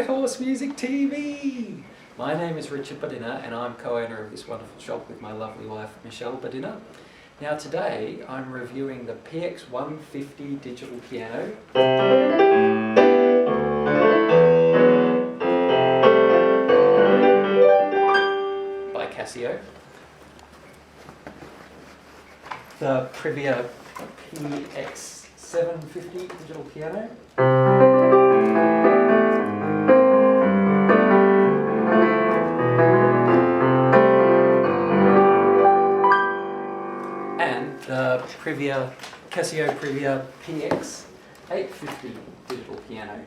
Horse Music TV! My name is Richard Badina and I'm co-owner of this wonderful shop with my lovely wife Michelle Badina. Now today I'm reviewing the PX150 digital piano by Casio, the Privia PX750 digital piano, and the Casio Privia PX850 digital piano.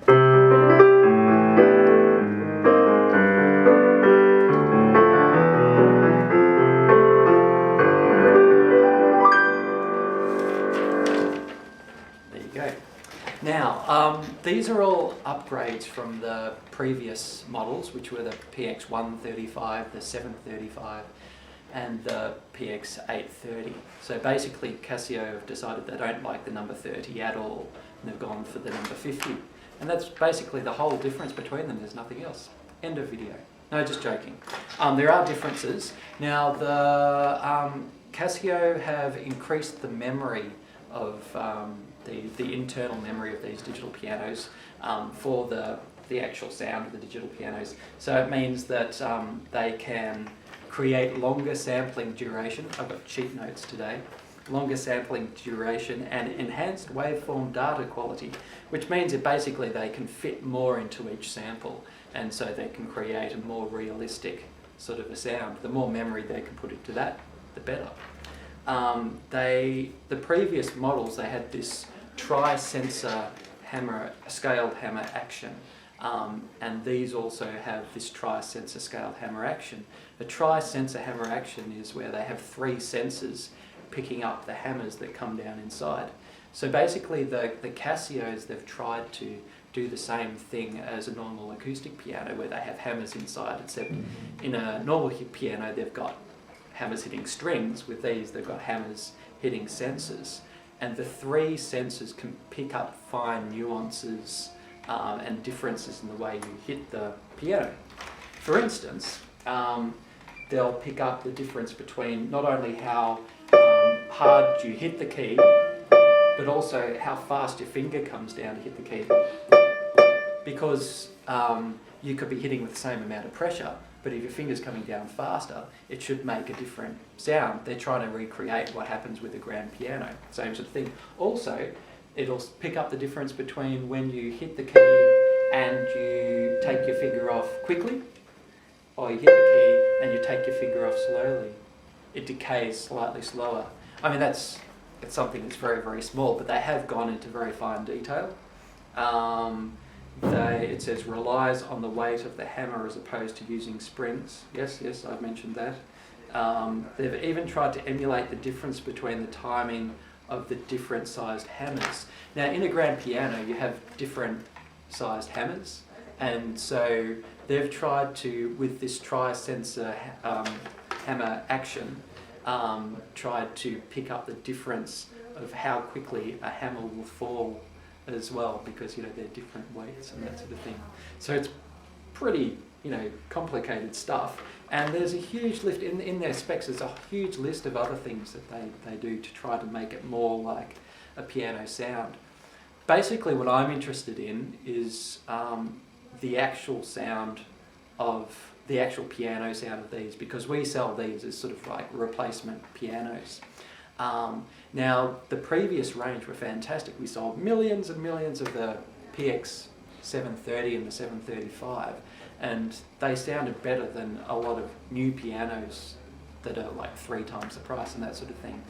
Now, these are all upgrades from the previous models, which were the PX135, the 735, and the PX830. So basically, Casio have decided they don't like the number 30 at all, and they've gone for the number 50. And that's basically the whole difference between them. There's nothing else. End of video. No, just joking. There are differences. Now, the Casio have increased the memory of the internal memory of these digital pianos for the actual sound of the digital pianos. So it means that they can create longer sampling duration. I've got cheat notes today. Longer sampling duration and enhanced waveform data quality, which means that basically they can fit more into each sample, and so they can create a more realistic sort of a sound. The more memory they can put into that, the better. The previous models, they had this tri-sensor hammer, scaled hammer action, and these also have this tri-sensor scaled hammer action. A tri-sensor hammer action is where they have three sensors picking up the hammers that come down inside. So basically the Casios, they've tried to do the same thing as a normal acoustic piano where they have hammers inside, except in a normal piano they've got hammers hitting strings. With these they've got hammers hitting sensors, and the three sensors can pick up fine nuances and differences in the way you hit the piano. For instance, they'll pick up the difference between not only how hard you hit the key, but also how fast your finger comes down to hit the key. Because you could be hitting with the same amount of pressure, but if your finger's coming down faster, it should make a different sound. They're trying to recreate what happens with a grand piano, same sort of thing. Also, it'll pick up the difference between when you hit the key and you take your finger off quickly, or you hit the key and you take your finger off slowly. It decays slightly slower. I mean, it's something that's very, very small, but they have gone into very fine detail. It says relies on the weight of the hammer as opposed to using springs. Yes, I've mentioned that. They've even tried to emulate the difference between the timing of the different sized hammers. Now, in a grand piano, you have different sized hammers, and so they've tried to, with this tri-sensor hammer action, tried to pick up the difference of how quickly a hammer will fall as well, because they're different weights and that sort of thing. So it's pretty complicated stuff, and there's a huge lift in their specs. There's a huge list of other things that they do to try to make it more like a piano sound. Basically what I'm interested in is the actual sound of the actual piano sound of these, because we sell these as sort of like replacement pianos. Now, the previous range were fantastic. We sold millions and millions of the PX730 and the 735, and they sounded better than a lot of new pianos that are like 3 times the price and that sort of thing.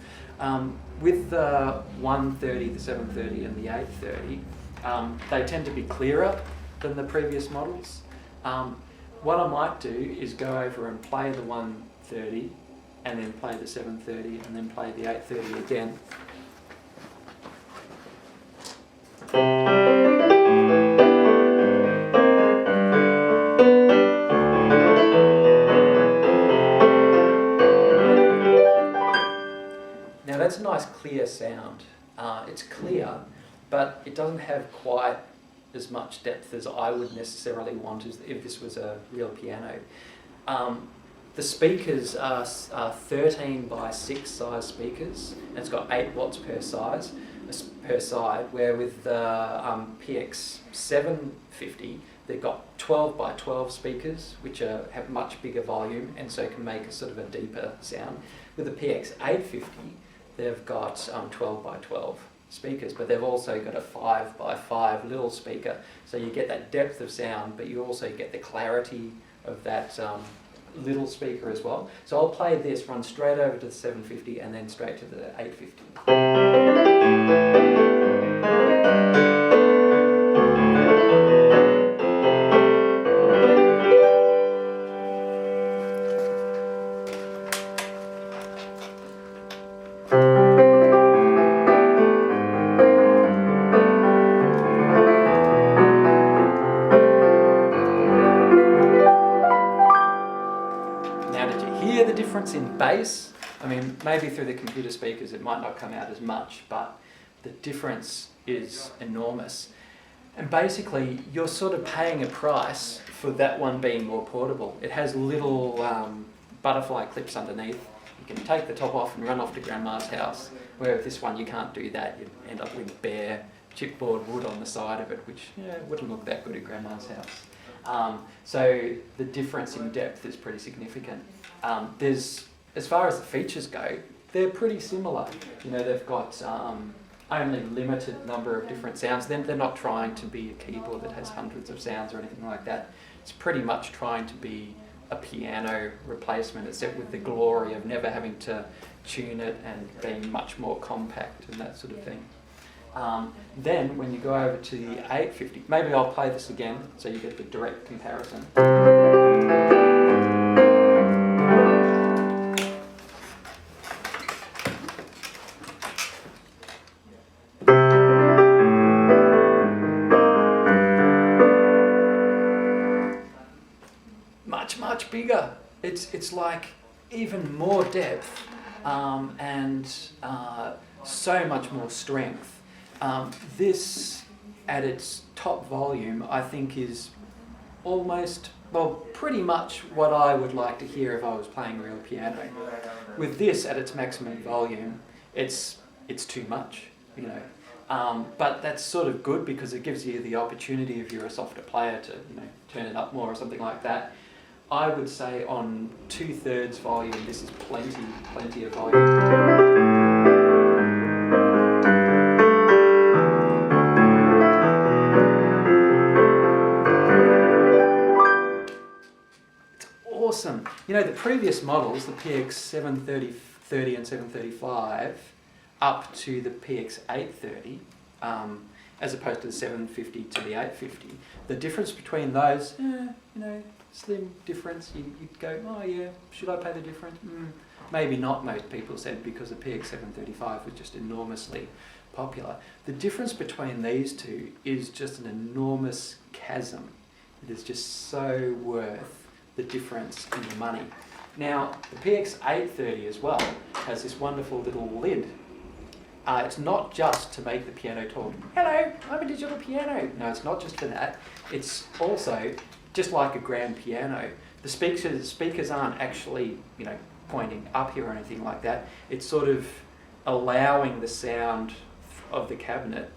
With the 130, the 730 and the 830, they tend to be clearer than the previous models. What I might do is go over and play the 130 and then play the 730 and then play the 830 again. Now that's a nice clear sound. It's clear, but it doesn't have quite as much depth as I would necessarily want as if this was a real piano. The speakers are 13 by 6 size speakers, and it's got 8 watts per side, where with the PX750, they've got 12 by 12 speakers, which have much bigger volume and so can make a sort of a deeper sound. With the PX850, they've got 12 by 12 speakers, but they've also got a 5 by 5 little speaker, so you get that depth of sound, but you also get the clarity of that little speaker as well. So I'll play this, run straight over to the 750 and then straight to the 850. In bass, I mean, maybe through the computer speakers it might not come out as much, but the difference is enormous. And basically, you're sort of paying a price for that one being more portable. It has little butterfly clips underneath. You can take the top off and run off to Grandma's house, where with this one you can't do that. You end up with bare chipboard wood on the side of it, which wouldn't look that good at Grandma's house. So the difference in depth is pretty significant. As far as the features go, they're pretty similar. They've got only limited number of different sounds. They're not trying to be a keyboard that has hundreds of sounds or anything like that. It's pretty much trying to be a piano replacement, except with the glory of never having to tune it and being much more compact and that sort of thing. Then when you go over to the 850, maybe I'll play this again so you get the direct comparison. Much bigger. It's like even more depth and so much more strength. This, at its top volume, I think is almost, pretty much what I would like to hear if I was playing real piano. With this at its maximum volume, it's too much, but that's sort of good because it gives you the opportunity, if you're a softer player, to turn it up more or something like that. I would say on 2/3 volume, this is plenty of volume. Awesome. The previous models, the PX730 and 735, up to the PX830, as opposed to the 750 to the 850, the difference between those, slim difference. You'd go, oh yeah, should I pay the difference? Maybe not, most people said, because the PX735 was just enormously popular. The difference between these two is just an enormous chasm. It is just so worth the difference in the money. Now, the PX830 as well has this wonderful little lid. It's not just to make the piano talk, hello, I'm a digital piano. No, it's not just for that. It's also, just like a grand piano, the speakers aren't actually, pointing up here or anything like that. It's sort of allowing the sound of the cabinet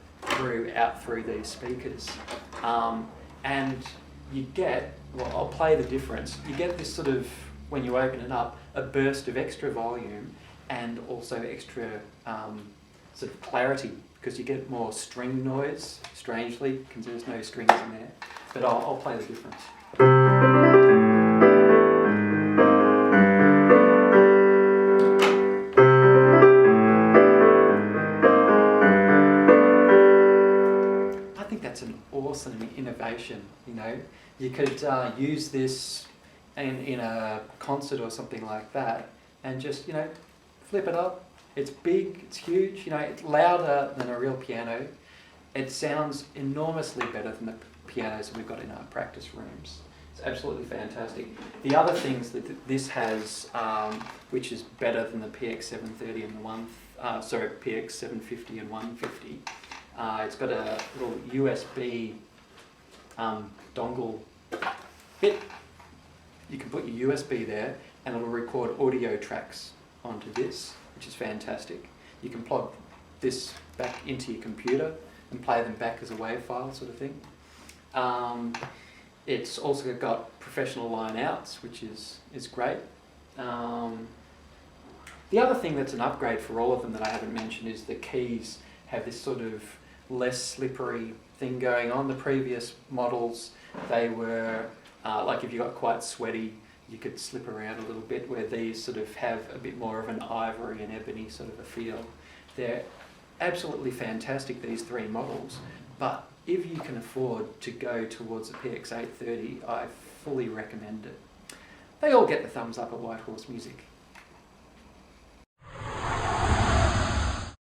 out through these speakers. And you get, I'll play the difference. You get this sort of, when you open it up, a burst of extra volume and also extra sort of clarity, because you get more string noise, strangely, because there's no strings in there. But I'll play the difference. I think that's an awesome innovation, You could use this in a concert or something like that and just, flip it up. It's big, it's huge, it's louder than a real piano. It sounds enormously better than the pianos that we've got in our practice rooms. It's absolutely fantastic. The other things that this has, which is better than the PX730 and PX750 and 150, it's got a little USB dongle bit. You can put your USB there and it'll record audio tracks onto this, which is fantastic. You can plug this back into your computer and play them back as a WAV file sort of thing. It's also got professional line outs, which is great. The other thing that's an upgrade for all of them that I haven't mentioned is the keys have this sort of less slippery thing going on. The previous models, they were, like if you got quite sweaty, you could slip around a little bit, where these sort of have a bit more of an ivory and ebony sort of a feel. They're absolutely fantastic, these three models, but if you can afford to go towards a PX830, I fully recommend it. They all get the thumbs up at White Horse Music.